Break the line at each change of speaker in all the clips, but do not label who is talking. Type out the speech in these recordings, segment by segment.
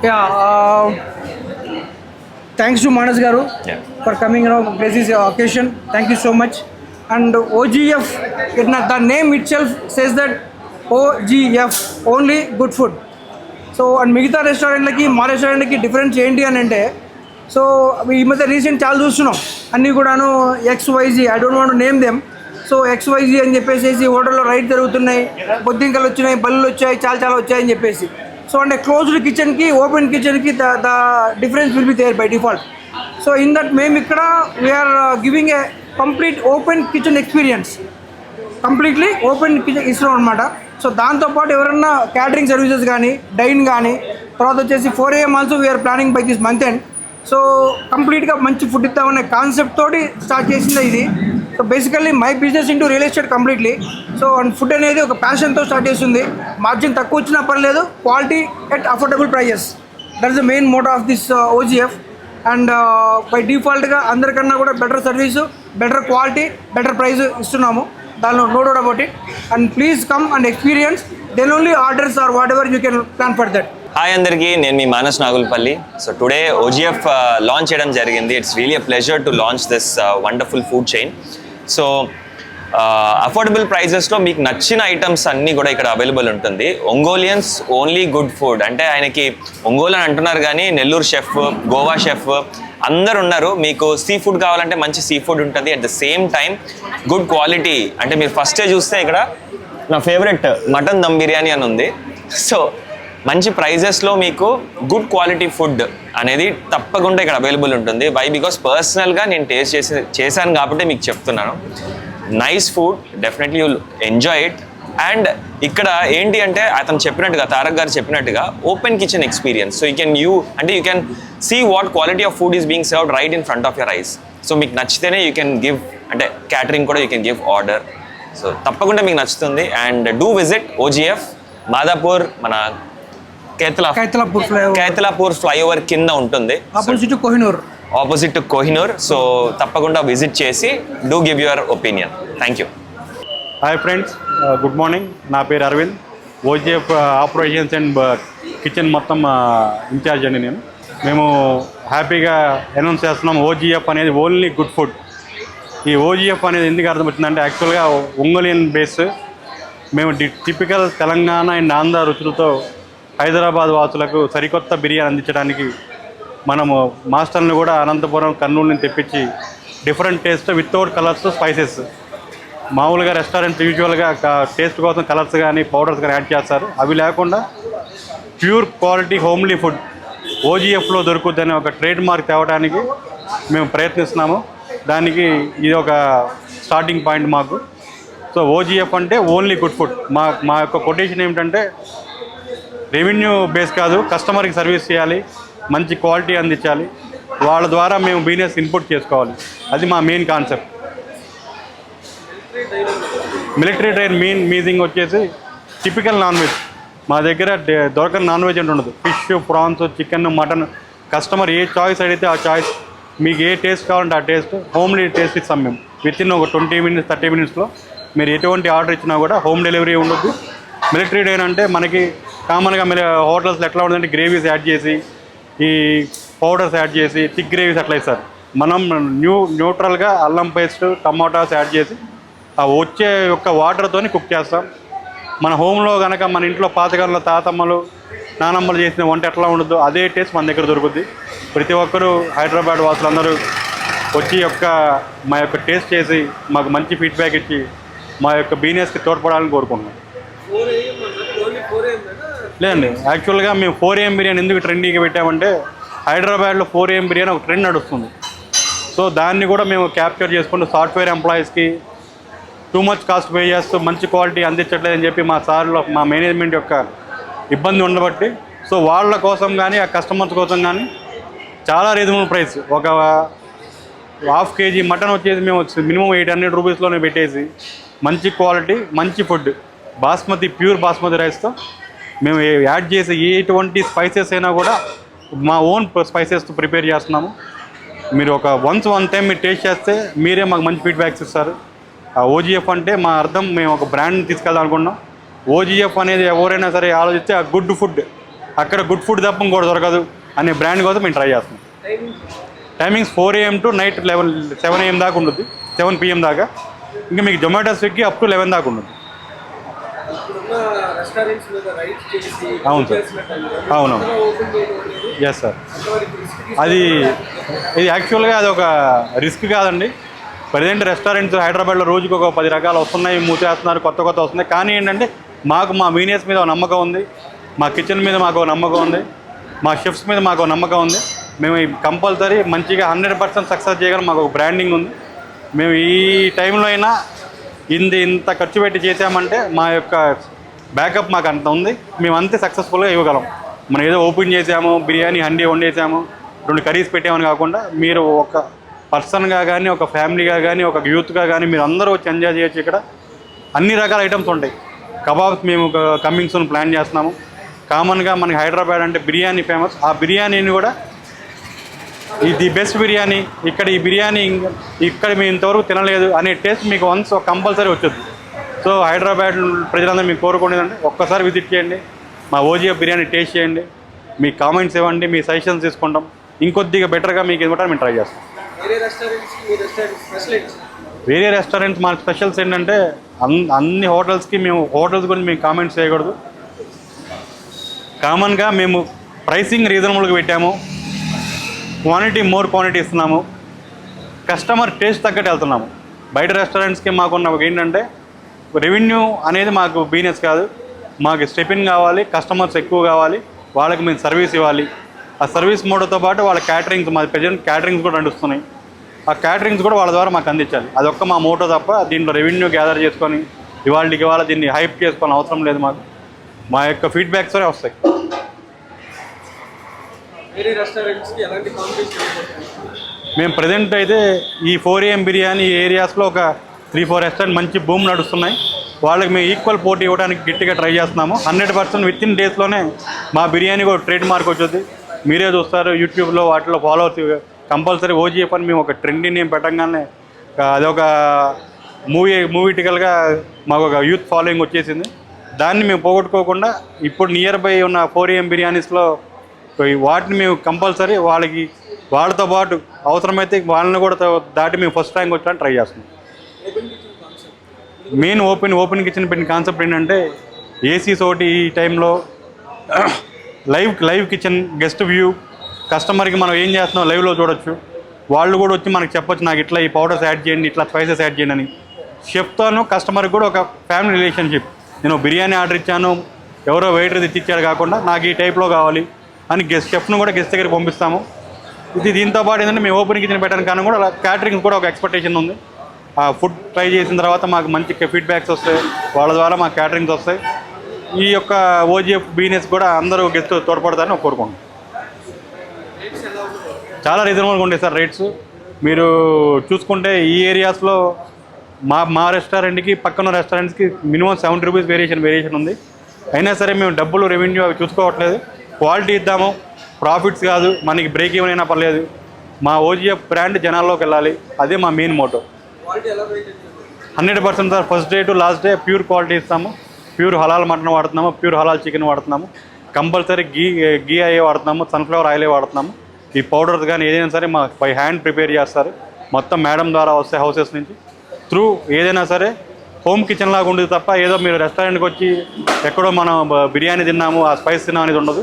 Yeah, thanks to Manas Garu for coming. This is your occasion. Thank you so much. And OGF, the name itself says that OGF, only good food. So and మిగతా రెస్టారెంట్లకి మా రెస్టారెంట్కి difference ఏంటి అని అంటే, so ఈ మధ్య recent చాలా చూస్తున్నాం అన్నీ కూడాను XYZ, I don't want name them. So XYZ అని చెప్పేసి హోటల్లో రైట్ జరుగుతున్నాయి, బొద్దింకలు వచ్చినాయి, బల్లులు వచ్చాయి, చాలా వచ్చాయని చెప్పేసి. సో అంటే క్లోజ్డ్ కిచెన్కి ఓపెన్ కిచెన్కి the difference will be there by default. So in that మేము ఇక్కడ we are giving a complete open kitchen experience, completely open kitchen ఇస్తున్నాం అనమాట. సో దాంతోపాటు ఎవరన్నా క్యాటరింగ్ సర్వీసెస్ కానీ, డైన్ కానీ, తర్వాత వచ్చేసి 4 AM also we are planning by this month end. So కంప్లీట్గా మంచి ఫుడ్ ఇస్తామనే కాన్సెప్ట్ తోటి స్టార్ట్ చేసింది ఇది. So basically my business into real estate completely. So and food అనేది ఒక ప్యాషన్తో స్టార్ట్ చేస్తుంది. మార్జిన్ తక్కువ వచ్చినా పర్లేదు, quality at affordable prices, that is the main motto of this OGF. And by డిఫాల్ట్గా అందరికన్నా కూడా better service, better quality, better price ఇస్తున్నాము, దానిలో no doubt about it. And please come and experience, then only orders or whatever you can plan for that.
Hi అందరికీ, నేను మీ Manas Nagulpalli. So today OGF launch చేయడం జరిగింది. It's really a pleasure to launch this wonderful food chain. So affordable ప్రైజెస్లో మీకు నచ్చిన items అన్నీ కూడా ఇక్కడ అవైలబుల్ ఉంటుంది. ఒంగోలియన్స్ ఓన్లీ గుడ్ ఫుడ్ అంటే ఆయనకి ఒంగోలు అని అంటున్నారు కానీ నెల్లూరు షెఫ్, గోవా షెఫ్ అందరు ఉన్నారు. మీకు సీ ఫుడ్ కావాలంటే మంచి సీ ఫుడ్ ఉంటుంది. At the same time good quality, అంటే మీరు ఫస్టే చూస్తే ఇక్కడ నా ఫేవరెట్ మటన్ దమ్ బిర్యానీ అని ఉంది. సో మంచి ప్రైజెస్లో మీకు గుడ్ క్వాలిటీ ఫుడ్ అనేది తప్పకుండా ఇక్కడ అవైలబుల్ ఉంటుంది. వై బికాస్ పర్సనల్గా నేను టేస్ట్ చేశాను కాబట్టి మీకు చెప్తున్నాను. Nice food, definitely you'll enjoy it. And ఇక్కడ ఏంటి అంటే అతను చెప్పినట్టుగా, తారక్ గారు చెప్పినట్టుగా open kitchen experience. So you can see what quality of food is being served right in front of your eyes. So మీకు నచ్చితేనే యూ కెన్ గివ్, అంటే catering కూడా you can give order. So తప్పకుండా మీకు నచ్చుతుంది. And do visit OGF, Madhapur, మన Kaithalapur flyover కింద ఉంటుంది, ఆపోజిట్ టు కోహినూర్. సో తప్పకుండా విజిట్ చేసి do give your opinion. Thank you.
Hi friends, good morning. నా పేరు Aravind. OGF operations and kitchen మొత్తం ఇన్ఛార్జ్ అండి నేను. మేము హ్యాపీగా అనౌన్స్ చేస్తున్నాం OGF అనేది ఓన్లీ గుడ్ ఫుడ్. ఈ OGF అనేది ఎందుకు అర్థమవుతుందంటే, యాక్చువల్గా ఒంగోలియన్ బేస్. మేము టిపికల్ తెలంగాణ అండ్ ఆంధ్ర రుచులతో హైదరాబాద్ వాసులకు సరికొత్త బిర్యానీ అందించడానికి మనము మాస్టర్ని కూడా అనంతపురం, కర్నూలు నుంచి తెప్పించి different taste without colours, spices. మామూలుగా రెస్టారెంట్ యూజువల్గా టేస్ట్ కోసం కలర్స్ కానీ పౌడర్స్ కానీ యాడ్ చేస్తారు. అవి లేకుండా ప్యూర్ క్వాలిటీ హోమ్లీ ఫుడ్ OGFలో దొరుకుతుందనే ఒక ట్రేడ్ మార్క్ తేవడానికి మేము ప్రయత్నిస్తున్నాము. దానికి ఇది ఒక స్టార్టింగ్ పాయింట్ మాకు. సో OGF అంటే ఓన్లీ గుడ్ ఫుడ్. మా యొక్క కొటేషన్ ఏమిటంటే, రెవెన్యూ బేస్ కాదు, కస్టమర్కి సర్వీస్ చేయాలి, మంచి క్వాలిటీ అందించాలి, వాళ్ళ ద్వారా మేము బిజినెస్ ఇన్పుట్ చేసుకోవాలి. అది మా మెయిన్ కాన్సెప్ట్. మిలిటరీ ట్రైన్ మీజింగ్ వచ్చేసి టిపికల్ నాన్ వెజ్. మా దగ్గర దొరకని నాన్ వెజ్ అంటే ఉండదు. Fish, prawns, chicken, mutton. Customer a choice అడిగితే ఆ చాయిస్, మీకు ఏ టేస్ట్ కావాలంటే ఆ టేస్ట్, హోమ్లీ టేస్ట్ ఇస్తాం మేము. వితిన్ ఒక 20 minutes 30 minutesలో మీరు ఎటువంటి ఆర్డర్ ఇచ్చినా కూడా హోమ్ డెలివరీ ఉండదు. మిలిటరీ ట్రైన్ అంటే మనకి కామన్గా మీరు హోటల్స్లో ఎట్లా ఉంటుందంటే గ్రేవీస్ యాడ్ చేసి, ఈ పౌడర్స్ యాడ్ చేసి థిక్ గ్రేవీస్ అట్లా ఇస్తారు. మనం న్యూట్రల్గా అల్లం పేస్ట్, టమాటాస్ యాడ్ చేసి ఆ వచ్చే యొక్క వాటర్తోని కుక్ చేస్తాం. మన హోమ్లో కనుక మన ఇంట్లో పాతకాలంలో తాతమ్మలు, నానమ్మలు చేసిన వంట ఎట్లా ఉండదు అదే టేస్ట్ మన దగ్గర దొరుకుద్ది. ప్రతి ఒక్కరూ హైదరాబాద్ వాసులందరూ వచ్చి మా యొక్క టేస్ట్ చేసి మాకు మంచి ఫీడ్బ్యాక్ ఇచ్చి మా యొక్క బిజినెస్కి తోడ్పడాలని కోరుకుంటున్నాం. లేదండి, యాక్చువల్గా మేము 4 AM బిర్యానీ ఎందుకు ట్రెండీగా పెట్టామంటే, హైదరాబాద్లో 4 AM బిర్యానీ ఒక ట్రెండ్ నడుస్తుంది. సో దాన్ని కూడా మేము క్యాప్చర్ చేసుకుంటూ సాఫ్ట్వేర్ ఎంప్లాయీస్కి టూ మచ్ కాస్ట్ పే చేస్తూ మంచి క్వాలిటీ అందించట్లేదని చెప్పి మా మేనేజ్మెంట్ యొక్క ఇబ్బంది ఉండబట్టి, సో వాళ్ళ కోసం కానీ ఆ కస్టమర్స్ కోసం కానీ చాలా రీజనబుల్ ప్రైస్. ఒక 1/2 kg మటన్ వచ్చేసి మేము మినిమం 800 రూపీస్లోనే పెట్టేసి మంచి క్వాలిటీ, మంచి ఫుడ్, బాస్మతి, ప్యూర్ బాస్మతి రైస్తో మేము యాడ్ చేసి ఎటువంటి స్పైసెస్ అయినా కూడా మా ఓన్ స్పైసెస్తో ప్రిపేర్ చేస్తున్నాము. మీరు వన్ టైం మీరు టేస్ట్ చేస్తే మీరే మాకు మంచి ఫీడ్బ్యాక్స్ ఇస్తారు. OGF అంటే మా అర్థం, మేము ఒక బ్రాండ్ తీసుకెళ్దాం అనుకుంటున్నాం. ఓజీఎఫ్ అనేది ఎవరైనా సరే ఆలోచిస్తే ఆ గుడ్ ఫుడ్, అక్కడ గుడ్ ఫుడ్ తప్ప ఇంకోటి దొరకదు అనే బ్రాండ్ కోసం మేము ట్రై చేస్తున్నాం. Timings 4 AM to night 7 AM దాకా ఉంటుంది, 7 PM దాకా. ఇంకా మీకు జొమాటో, స్విగ్గీ అప్ టు 11 దాకా ఉంటుంది. అవును సార్, అవును, ఎస్ సార్. ఇది యాక్చువల్గా అది ఒక రిస్క్ కాదండి. ప్రజెంట్ రెస్టారెంట్స్ హైదరాబాద్లో రోజుకి ఒక 10 రకాలు వస్తున్నాయి, మూసేస్తున్నారు, కొత్త వస్తున్నాయి. కానీ ఏంటంటే మాకు మా మీనియర్స్ మీద ఒక నమ్మకం ఉంది, మా కిచెన్ మీద మాకు ఒక నమ్మకం ఉంది, మా షెఫ్స్ మీద మాకు ఒక నమ్మకం ఉంది. మేము కంపల్సరీ మంచిగా 100% సక్సెస్ చేయగలం. మాకు ఒక బ్రాండింగ్ ఉంది. మేము ఈ టైంలో అయినా ఇంత ఖర్చు పెట్టి చేసామంటే మా యొక్క బ్యాకప్ మాకు అంత ఉంది. మేము అంతే సక్సెస్ఫుల్గా ఇవ్వగలం. మనం ఏదో ఓపెన్ చేసాము, బిర్యానీ హండీ వండేసాము, 2 కర్రీస్ పెట్టామని కాకుండా మీరు ఒక పర్సన్గా కానీ, ఒక ఫ్యామిలీగా కానీ, ఒక యూత్గా కానీ మీరు అందరూ వచ్చి ఎంజాయ్ చేయొచ్చు. ఇక్కడ అన్ని రకాల ఐటమ్స్ ఉంటాయి. కబాబ్స్ మేము కమింగ్ సూన్ ప్లాన్ చేస్తున్నాము. కామన్గా మనకి హైదరాబాద్ అంటే బిర్యానీ ఫేమస్. ఆ బిర్యానీని కూడా ఇది బెస్ట్ బిర్యానీ, ఇక్కడ ఈ బిర్యానీ ఇక్కడ మేము ఇంతవరకు తినలేదు అనే టేస్ట్ మీకు వన్స్ కంపల్సరీ వచ్చుద్ది. సో హైదరాబాద్ ప్రజలందరూ మీకు కోరుకునేదంటే ఒక్కసారి విజిట్ చేయండి, మా ఓజీఎఫ్ బిర్యానీ టేస్ట్ చేయండి, మీ కామెంట్స్ ఇవ్వండి, మీ సజెషన్స్ తీసుకుంటాం. ఇంకొద్దిగా బెటర్గా మీకు ఇవ్వడానికి మేము ట్రై చేస్తాం. వేరే రెస్టారెంట్స్ మన స్పెషల్స్ ఏంటంటే అన్ని హోటల్స్కి మేము హోటల్స్ గురించి మేము కామెంట్స్ చేయకూడదు. కామన్గా మేము ప్రైసింగ్ రీజనబుల్గా పెట్టాము, మోర్ క్వాంటిటీ ఇస్తున్నాము, కస్టమర్ టేస్ట్ తగ్గట్టు వెళ్తున్నాము. బయట రెస్టారెంట్స్కి మాకున్న ఏంటంటే రెవెన్యూ అనేది మాకు బిజినెస్ కాదు, మాకు స్టెపిన్ కావాలి, కస్టమర్స్ ఎక్కువ కావాలి, వాళ్ళకి మేము సర్వీస్ ఇవ్వాలి. ఆ సర్వీస్ మోడల్తో పాటు వాళ్ళ క్యాటరింగ్స్, మా ప్రజెంట్ క్యాటరింగ్స్ కూడా నడుస్తున్నాయి. ఆ క్యాటరింగ్స్ కూడా వాళ్ళ ద్వారా మాకు అందించాలి. అదొక్క మా మోటో తప్ప దీంట్లో రెవెన్యూ గ్యాదర్ చేసుకొని ఇవాళ దీన్ని హైప్ చేసుకోవాలని అవసరం లేదు. మాకు మా యొక్క ఫీడ్బ్యాక్స్ వస్తాయి. మేము ప్రజెంట్ అయితే ఈ 4 AM బిర్యానీ ఏరియాస్లో ఒక 3-4 రెస్టారెంట్ మంచి బూమ్ నడుస్తున్నాయి. వాళ్ళకి మేము ఈక్వల్ పోటీ ఇవ్వడానికి గట్టిగా ట్రై చేస్తున్నాము. 100% విత్ ఇన్ డేస్లోనే మా బిర్యానీ కూడా ట్రేడ్ మార్క్ వచ్చుద్ది. మీరే చూస్తారు యూట్యూబ్లో, వాటిలో ఫాలోవర్స్ కంపల్సరీ ఓజీఎఫ్ అని మేము ఒక ట్రెండీ నేమ్ పెట్టంగానే అదొక మూవీటికల్గా మాకు ఒక యూత్ ఫాలోయింగ్ వచ్చేసింది. దాన్ని మేము పోగొట్టుకోకుండా ఇప్పుడు నియర్ బై ఉన్న 4 AM బిర్యానీస్లో వాటిని మేము కంపల్సరీ వాళ్ళతో పాటు అవసరమైతే వాళ్ళని కూడా దాటి మేము ఫస్ట్ ర్యాంక్ వచ్చడానికి ట్రై చేస్తున్నాం. మెయిన్ ఓపెన్ కిచెన్ పెట్టిన కాన్సెప్ట్ ఏంటంటే ఏసీస్ ఒకటి ఈ టైంలో లైవ్ కిచెన్, గెస్ట్ వ్యూ, కస్టమర్కి మనం ఏం చేస్తున్నాం లైవ్లో చూడొచ్చు. వాళ్ళు కూడా వచ్చి మనకు చెప్పొచ్చు, నాకు ఇట్లా ఈ పౌడర్స్ యాడ్ చేయండి, ఇట్లా స్పైసెస్ యాడ్ చేయండి అని. షెఫ్తోనూ కస్టమర్కి కూడా ఒక ఫ్యామిలీ రిలేషన్షిప్. నేను బిర్యానీ ఆర్డర్ ఇచ్చాను, ఎవరో వెయిటర్ తెచ్చిచ్చారు కాకుండా నాకు ఈ టైప్లో కావాలి అని షెఫ్ను కూడా గెస్ట్ దగ్గరికి పంపిస్తాము. దీంతో పాటు ఏంటంటే మేము ఓపెన్ కిచెన్ పెట్టడానికి కానీ కూడా క్యాటరింగ్ కూడా ఒక ఎక్స్పెక్టేషన్ ఉంది. ఆ ఫుడ్ ట్రై చేసిన తర్వాత మాకు మంచి ఫీడ్బ్యాక్స్ వస్తాయి, వాళ్ళ ద్వారా మాకు క్యాటరింగ్స్ వస్తాయి. ఈ యొక్క ఓజీఎఫ్ బిజినెస్ కూడా అందరూ గెస్ట్ తోడ్పడతారని కోరుకుంటున్నాం. చాలా రీజనబుల్గా ఉంటాయి సార్ రేట్స్. మీరు చూసుకుంటే ఈ ఏరియాస్లో మా రెస్టారెంట్కి పక్కన రెస్టారెంట్స్కి మినిమం 70 రూపీస్ వేరియేషన్ ఉంది. అయినా సరే మేము డబ్బులు రెవెన్యూ అవి చూసుకోవట్లేదు, క్వాలిటీ ఇద్దాము, ప్రాఫిట్స్ కాదు, మనకి బ్రేక్ ఈవెన్ అయినా పర్లేదు, మా ఓజీఎఫ్ బ్రాండ్ జనాల్లోకి వెళ్ళాలి, అదే మా main motto. 100% sir, first day to last day pure quality ఇస్తాము. ప్యూర్ హలాల్ మటన్ వాడుతున్నాము, ప్యూర్ హలాల్ చికెన్ వాడుతున్నాము, కంపల్సరీ గీ అయ్యే వాడుతున్నాము, సన్ఫ్లవర్ ఆయిలే వాడుతున్నాము. ఈ పౌడర్స్ కానీ ఏదైనా సరే మా బై హ్యాండ్ ప్రిపేర్ చేస్తారు, మొత్తం మేడం ద్వారా వస్తాయి హౌసెస్ నుంచి. త్రూ ఏదైనా సరే హోమ్ కిచెన్ లాగా ఉండదు తప్ప ఏదో మీరు రెస్టారెంట్కి వచ్చి ఎక్కడో మనం బిర్యానీ తిన్నాము, ఆ స్పైస్ తిన్నాం అనేది ఉండదు.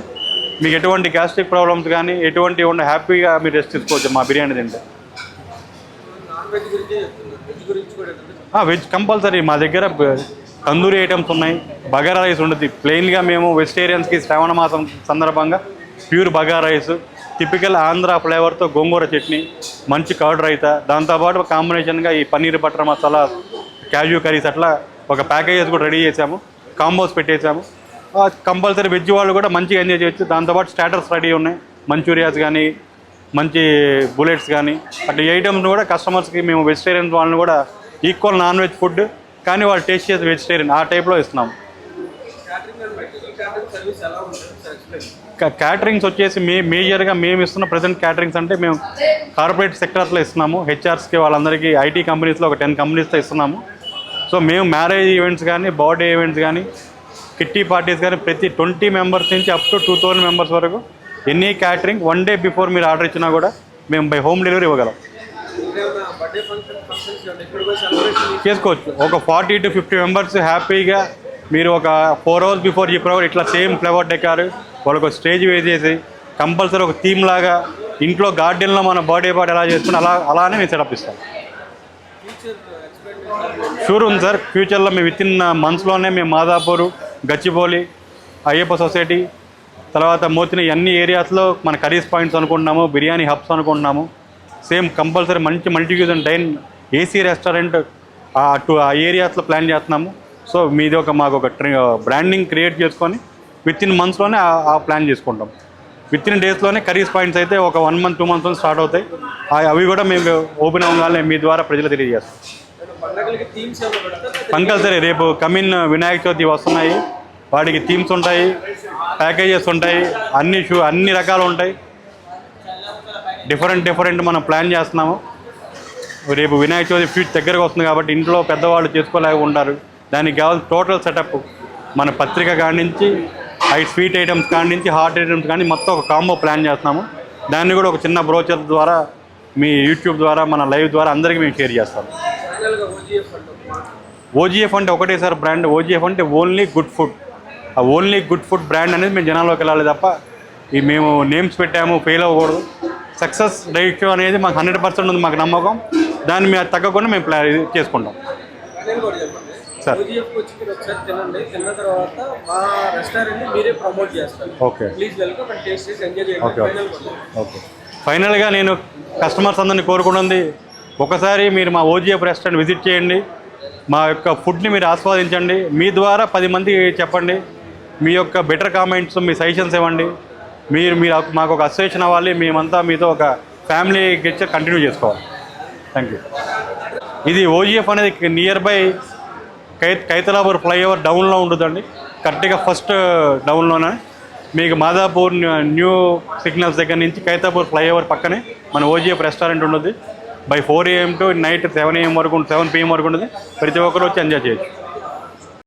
మీకు ఎటువంటి గ్యాస్ట్రిక్ ప్రాబ్లమ్స్ కానీ ఎటువంటి ఉండే హ్యాపీగా మీరు రెస్ట్ తీసుకోవచ్చు మా బిర్యానీ తింటే. వెజ్ కంపల్సరీ మా దగ్గర తందూరి ఐటమ్స్ ఉన్నాయి, బగారా రైస్ ఉంటుంది. ప్లెయిన్గా మేము వెజిటేరియన్స్కి శ్రావణ మాసం సందర్భంగా pure bagara rice, typical Andhra ఫ్లేవర్తో గోంగూర చట్నీ, మంచి కర్డ్ రైతా, దాంతోపాటు కాంబినేషన్గా ఈ paneer butter masala, cashew curries అట్లా ఒక ప్యాకేజెస్ కూడా రెడీ చేసాము, కాంబోస్ పెట్టేసాము. కంపల్సరీ వెజ్ వాళ్ళు కూడా మంచిగా ఎంజాయ్ చేయొచ్చు. దాంతోపాటు స్టార్టర్స్ రెడీ ఉన్నాయి, మంచూరియాస్ కానీ మంచి బుల్లెట్స్ కానీ అట్లా ఈ ఐటమ్స్ కూడా కస్టమర్స్కి మేము వెజిటేరియన్ వాళ్ళని కూడా ఈక్వల్ నాన్ వెజ్ ఫుడ్ కానీ వాళ్ళు టేస్ట్ చేసి వెజిటేరియన్ ఆ టైప్లో ఇస్తున్నాము. క్యాటరింగ్స్ వచ్చేసి మేజర్గా మేము ఇస్తున్న ప్రజెంట్ క్యాటరింగ్స్ అంటే మేము కార్పొరేట్ సెక్టర్స్లో ఇస్తున్నాము. హెచ్ఆర్స్కి వాళ్ళందరికీ ఐటీ కంపెనీస్లో ఒక 10 కంపెనీస్తో ఇస్తున్నాము. సో మేము మ్యారేజ్ ఈవెంట్స్ కానీ, బర్త్డే ఈవెంట్స్ కానీ, కిట్టి పార్టీస్ కానీ ప్రతి 20 మెంబర్స్ నుంచి అప్ టు 2000 మెంబర్స్ వరకు ఎనీ క్యాటరింగ్ 1 డే బిఫోర్ మీరు ఆర్డర్ ఇచ్చినా కూడా మేము బై హోమ్ డెలివరీ ఇవ్వగలం. చేసుకోవచ్చు. ఒక 40 to 50 మెంబర్స్ హ్యాపీగా మీరు ఒక 4 hours బిఫోర్ చెప్పిన ఇట్లా సేమ్ ఫ్లేవర్ డెకార్ వాళ్ళకు స్టేజ్ వేసేసి కంపల్సరీ ఒక థీమ్ లాగా ఇంట్లో గార్డెన్లో మన బర్త్డే పార్టీ ఎలా చేసుకుని అలానే మేము సెటప్ ఇస్తాం. షూర్ ఉంది సార్. ఫ్యూచర్లో మేము విత్ ఇన్ మంత్స్లోనే మేము మాదాపూర్, గచ్చిబౌలి, అయ్యప్ప సొసైటీ, తర్వాత మోతిని అన్ని ఏరియాస్లో మన కర్రీస్ పాయింట్స్ అనుకుంటున్నాము, బిర్యానీ హబ్స్ అనుకుంటున్నాము. సేమ్ కంపల్సరీ మంచి మల్టీ డైన్ ఏసీ రెస్టారెంట్ ఆ ఏరియాస్లో ప్లాన్ చేస్తున్నాము. సో మీది మాకు ఒక బ్రాండింగ్ క్రియేట్ చేసుకొని విత్ ఇన్ మంత్స్లోనే ఆ ప్లాన్ చేసుకుంటాం. విత్ ఇన్ డేస్లోనే కర్రీస్ పాయింట్స్ అయితే ఒక 1 month 2 months స్టార్ట్ అవుతాయి. అవి కూడా మేము ఓపెన్ అవ్వగానే మీ ద్వారా ప్రజలు తెలియజేస్తాం. కంపల్సరీ రేపు కమిన్ వినాయక చవితి వస్తున్నాయి, వాటికి థీమ్స్ ఉంటాయి, ప్యాకేజెస్ ఉంటాయి, అన్ని రకాలు ఉంటాయి. డిఫరెంట్ మనం ప్లాన్ చేస్తున్నాము. రేపు వినాయక చవితి ఫ్యూచర్ దగ్గరకు వస్తుంది కాబట్టి ఇంట్లో పెద్దవాళ్ళు చేసుకోలేక ఉంటారు. దానికి కావాల్సిన టోటల్ సెటప్ మన పత్రిక కాడి నుంచి స్వీట్ ఐటమ్స్ కాడి నుంచి హాట్ ఐటమ్స్ కానీ మొత్తం ఒక కాంబో ప్లాన్ చేస్తున్నాము. దాన్ని కూడా ఒక చిన్న బ్రోచర్ ద్వారా మీ యూట్యూబ్ ద్వారా మన లైవ్ ద్వారా అందరికీ మేము షేర్ చేస్తాము. ఓజీఎఫ్ అంటే ఒకటే సార్ బ్రాండ్. ఓజీఎఫ్ అంటే ఓన్లీ గుడ్ ఫుడ్. ఆ ఓన్లీ గుడ్ ఫుడ్ బ్రాండ్ అనేది మేము జనాల్లోకి వెళ్ళాలి తప్ప మేము నేమ్స్ పెట్టాము ఫెయిల్ అవ్వకూడదు. సక్సెస్ రేషియో అనేది మాకు 100% ఉంది, మాకు నమ్మకం. దాన్ని మేము తగ్గకుండా మేము ప్లాన్ చేసుకుంటాం సార్. Okay okay. ఫైనల్గా నేను కస్టమర్స్ అందరినీ కోరుకున్నది ఒకసారి మీరు మా ఓజీఎఫ్ రెస్టారెంట్ విజిట్ చేయండి, మా యొక్క ఫుడ్ని మీరు ఆస్వాదించండి. మీ ద్వారా 10 మందికి చెప్పండి. మీ యొక్క బెటర్ కామెంట్స్, మీ సజెషన్స్ ఇవ్వండి. మీరు మాకు ఒక అసోసియేషన్ అవ్వాలి. మేమంతా మీతో ఒక ఫ్యామిలీ గెచ్చర్ కంటిన్యూ చేసుకోవాలి. Thank you. ఇది ఓజీఎఫ్ అనేది నియర్ బై కైతలాపూర్ ఫ్లైఓవర్ డౌన్లో ఉంటుందండి. కరెక్ట్గా ఫస్ట్ డౌన్లోనే మీకు మాదాపూర్ న్యూ సిగ్నల్స్ దగ్గర నుంచి కైతలాపూర్ ఫ్లైఓవర్ పక్కనే మన ఓజీఎఫ్ రెస్టారెంట్ ఉంటుంది. By 4 AM to night 7 AM వరకు 7 PM వరకు ఉంటుంది. ప్రతి ఒక్కరు వచ్చి ఎంజాయ్ చేయొచ్చు.